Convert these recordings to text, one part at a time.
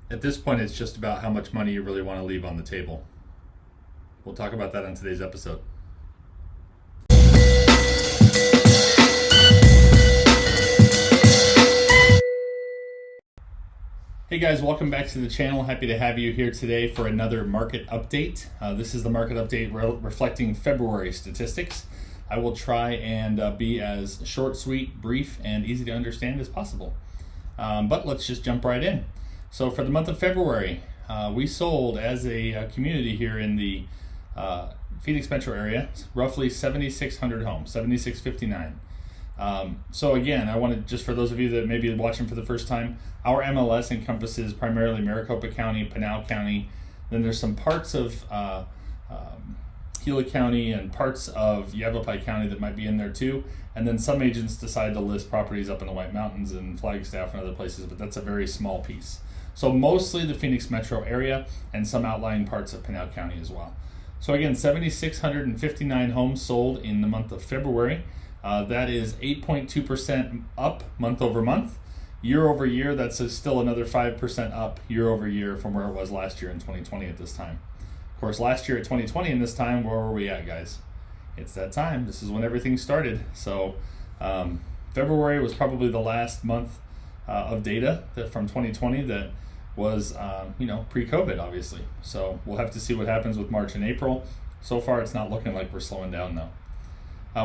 At this point, it's just about how much money you really want to leave on the table. We'll talk about that on today's episode. Hey guys, welcome back to the channel. Happy to have you here today for another market update. This is the market update reflecting February statistics. I will try and be as short, sweet, brief, and easy to understand as possible. But let's just jump right in. So for the month of February, we sold as a community here in the Phoenix metro area, roughly 7,600 homes, 7,659. So again, I wanted, just for those of you that may be watching for the first time, our MLS encompasses primarily Maricopa County, Pinal County. Then there's some parts of Gila County and parts of Yavapai County that might be in there too. And then some agents decide to list properties up in the White Mountains and Flagstaff and other places, but that's a very small piece. So mostly the Phoenix metro area and some outlying parts of Pinal County as well. So again, 7,659 homes sold in the month of February. That is 8.2% up month over month. Year over year, that's still another 5% up year over year from where it was last year in 2020 at this time. Of course, last year at 2020 in this time, where were we at, guys? It's that time. This is when everything started. So February was probably the last month of data from 2020 that was pre-COVID, obviously. So we'll have to see what happens with March and April. So far, it's not looking like we're slowing down though.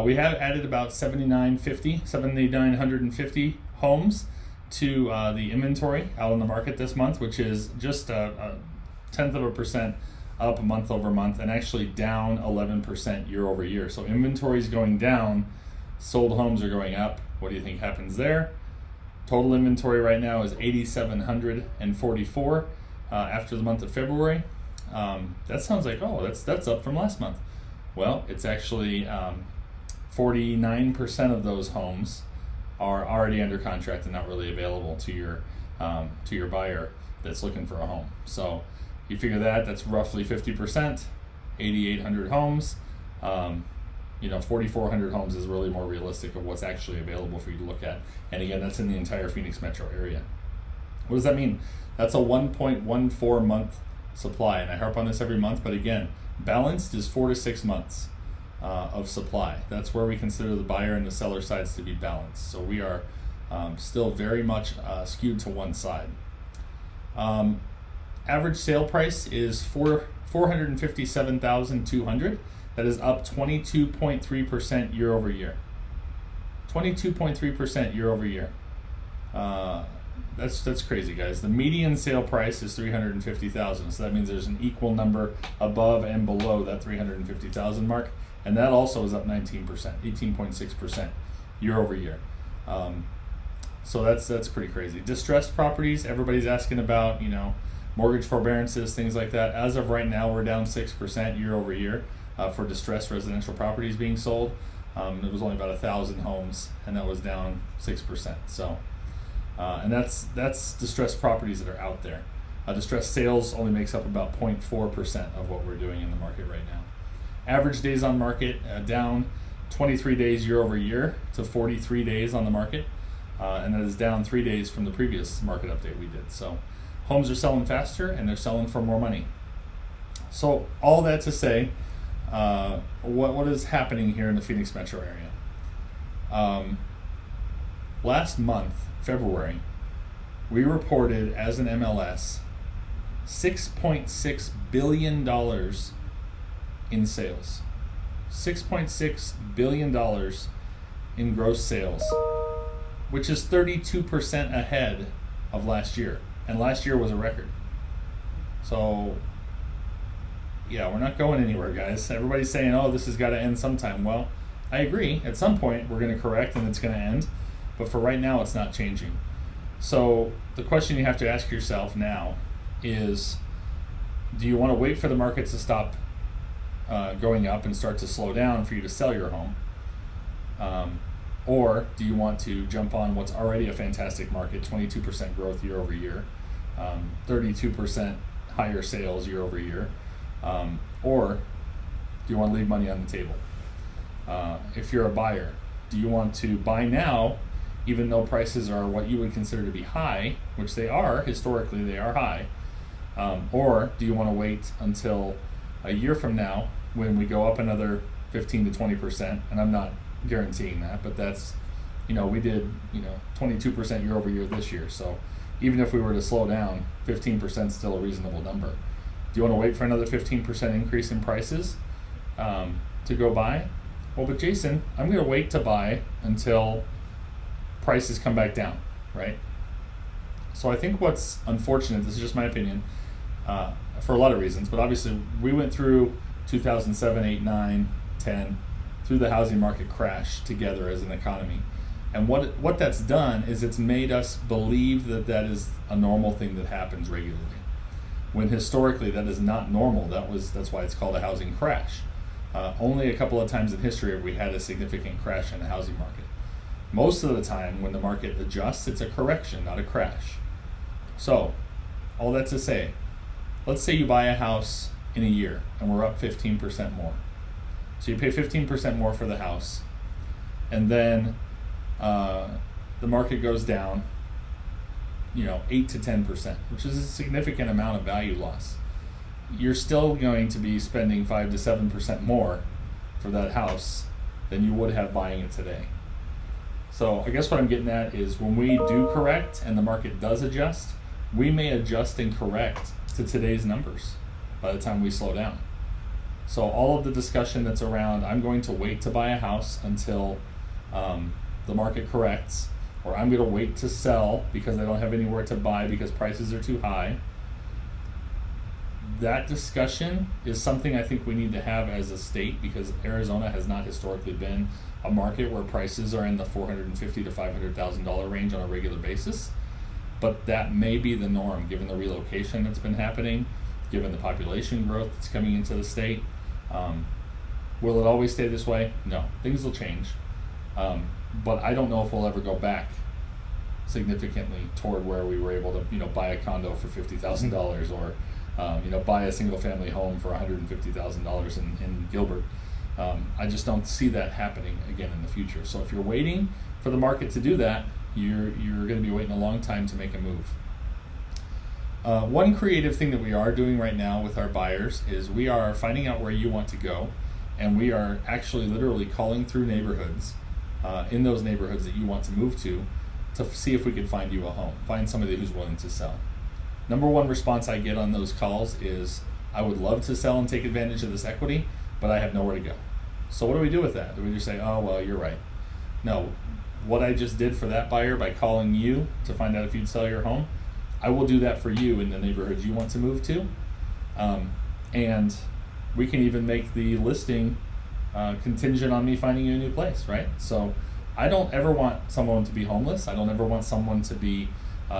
We have added about 7,950 homes to the inventory out on the market this month, which is just a 0.1% up month over month, and actually down 11% year over year. So inventory is going down, sold homes are going up. What do you think happens there? Total inventory right now is 8,744 after the month of February. That sounds like, oh, that's up from last month. Well, it's actually 49% of those homes are already under contract and not really available to your buyer that's looking for a home. So you figure that's roughly 50%, 8,800 homes. 4,400 homes is really more realistic of what's actually available for you to look at. And again, that's in the entire Phoenix metro area. What does that mean? That's a 1.14 month supply, and I harp on this every month, but again, balanced is 4 to 6 months of supply. That's where we consider the buyer and the seller sides to be balanced. So we are still very much skewed to one side. Average sale price is $457,200. That is up 22.3% year over year. 22.3% year over year. That's crazy, guys. The median sale price is $350,000. So that means there's an equal number above and below that $350,000 mark. And that also is up 19%, 18.6% year over year. So that's pretty crazy. Distressed properties, everybody's asking about, mortgage forbearances, things like that. As of right now, we're down 6% year over year for distressed residential properties being sold. It was only about 1,000 homes, and that was down 6%. So, and that's distressed properties that are out there. Distressed sales only makes up about 0.4% of what we're doing in the market right now. Average days on market down 23 days year over year to 43 days on the market, and that is down 3 days from the previous market update we did. So homes are selling faster and they're selling for more money. So all that to say, what is happening here in the Phoenix metro area? Last month, February, we reported as an MLS $6.6 billion in sales. $6.6 billion in gross sales, which is 32% ahead of last year. And last year was a record. So, yeah, we're not going anywhere, guys. Everybody's saying, oh, this has got to end sometime. Well, I agree. At some point, we're going to correct and it's going to end. But for right now, it's not changing. So the question you have to ask yourself now is, do you want to wait for the market to stop going up and start to slow down for you to sell your home? Or do you want to jump on what's already a fantastic market, 22% growth year over year, 32% higher sales year over year? Or do you want to leave money on the table? If you're a buyer, do you want to buy now even though prices are what you would consider to be high, which they are, historically they are high, or do you want to wait until a year from now when we go up another 15 to 20%, and I'm not guaranteeing that, but that's, we did, 22% year over year this year, so even if we were to slow down, 15% is still a reasonable number. Do you want to wait for another 15% increase in prices to go buy? Well, but Jason, I'm going to wait to buy until prices come back down, right? So I think what's unfortunate, this is just my opinion, for a lot of reasons, but obviously we went through 2007, 8, 9, 10, through the housing market crash together as an economy. And what that's done is it's made us believe that is a normal thing that happens regularly, when historically that is not normal. That's why it's called a housing crash. Only a couple of times in history have we had a significant crash in the housing market. Most of the time when the market adjusts, it's a correction, not a crash. So, all that to say, let's say you buy a house in a year and we're up 15% more. So you pay 15% more for the house, and then the market goes down, 8 to 10%, which is a significant amount of value loss. You're still going to be spending 5 to 7% more for that house than you would have buying it today. So I guess what I'm getting at is when we do correct and the market does adjust, we may adjust and correct to today's numbers by the time we slow down. So all of the discussion that's around, I'm going to wait to buy a house until the market corrects, or I'm going to wait to sell because I don't have anywhere to buy because prices are too high. That discussion is something I think we need to have as a state, because Arizona has not historically been a market where prices are in the $450,000 to $500,000 range on a regular basis. But that may be the norm given the relocation that's been happening, given the population growth that's coming into the state. Will it always stay this way? No, things will change. But I don't know if we'll ever go back significantly toward where we were able to, buy a condo for $50,000 or, buy a single family home for $150,000 in Gilbert. I just don't see that happening again in the future. So if you're waiting for the market to do that, you're going to be waiting a long time to make a move. One creative thing that we are doing right now with our buyers is we are finding out where you want to go, and we are actually literally calling through neighborhoods in those neighborhoods that you want to move to see if we can find you a home, find somebody who's willing to sell. Number one response I get on those calls is, I would love to sell and take advantage of this equity, but I have nowhere to go. So what do we do with that? Do we just say, oh, well, you're right? No, what I just did for that buyer by calling you to find out if you'd sell your home, I will do that for you in the neighborhoods you want to move to. And we can even make the listing contingent on me finding you a new place, right? So I don't ever want someone to be homeless. I don't ever want someone to be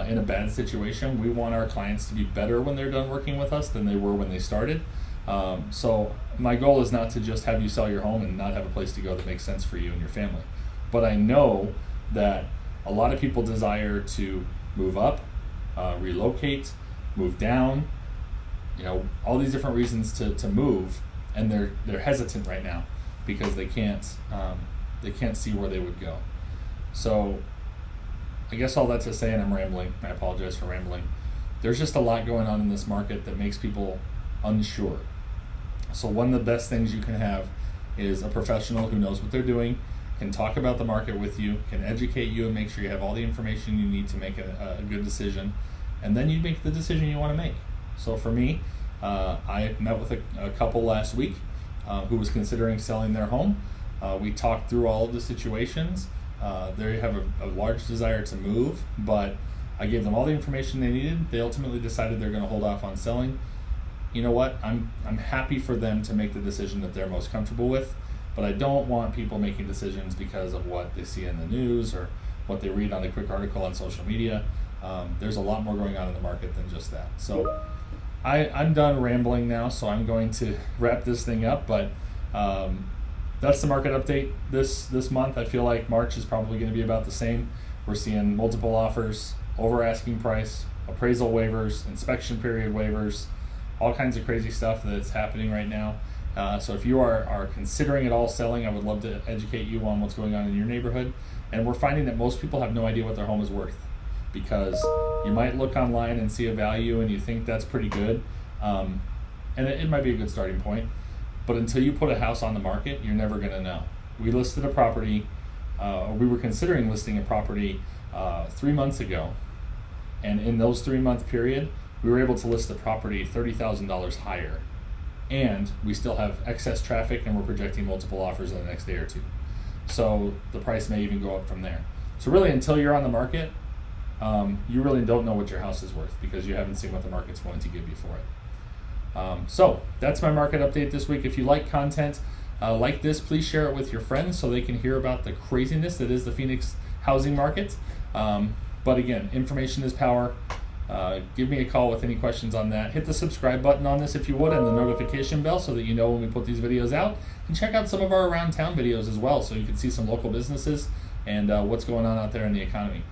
in a bad situation. We want our clients to be better when they're done working with us than they were when they started. So my goal is not to just have you sell your home and not have a place to go that makes sense for you and your family. But I know that a lot of people desire to move up, relocate, move down, all these different reasons to move, and they're hesitant right now because they can't see where they would go. So I guess all that to say, and I'm rambling, I apologize for rambling, there's just a lot going on in this market that makes people unsure. So one of the best things you can have is a professional who knows what they're doing, can talk about the market with you, can educate you and make sure you have all the information you need to make a good decision, and then you make the decision you want to make. So for me, I met with a couple last week who was considering selling their home. We talked through all of the situations. They have a large desire to move, but I gave them all the information they needed. They ultimately decided they're going to hold off on selling. You know what? I'm happy for them to make the decision that they're most comfortable with, but I don't want people making decisions because of what they see in the news or what they read on a quick article on social media. There's a lot more going on in the market than just that. So I'm done rambling now, so I'm going to wrap this thing up, but that's the market update this month. I feel like March is probably going to be about the same. We're seeing multiple offers, over asking price, appraisal waivers, inspection period waivers, all kinds of crazy stuff that's happening right now. So if you are considering at all selling, I would love to educate you on what's going on in your neighborhood. And we're finding that most people have no idea what their home is worth, because you might look online and see a value and you think that's pretty good. And it might be a good starting point, but until you put a house on the market, you're never gonna know. We listed a property, or we were considering listing a property 3 months ago. And in those 3-month period, we were able to list the property $30,000 higher. And we still have excess traffic, and we're projecting multiple offers in the next day or two. So the price may even go up from there. So really, until you're on the market, you really don't know what your house is worth, because you haven't seen what the market's going to give you for it. So that's my market update this week. If you like content like this, please share it with your friends so they can hear about the craziness that is the Phoenix housing market. But again, information is power. Give me a call with any questions on that. Hit the subscribe button on this if you would, and the notification bell, so that you know when we put these videos out. And check out some of our around town videos as well, so you can see some local businesses and what's going on out there in the economy.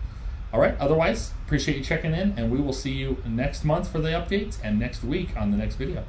All right, otherwise, appreciate you checking in, and we will see you next month for the updates and next week on the next video.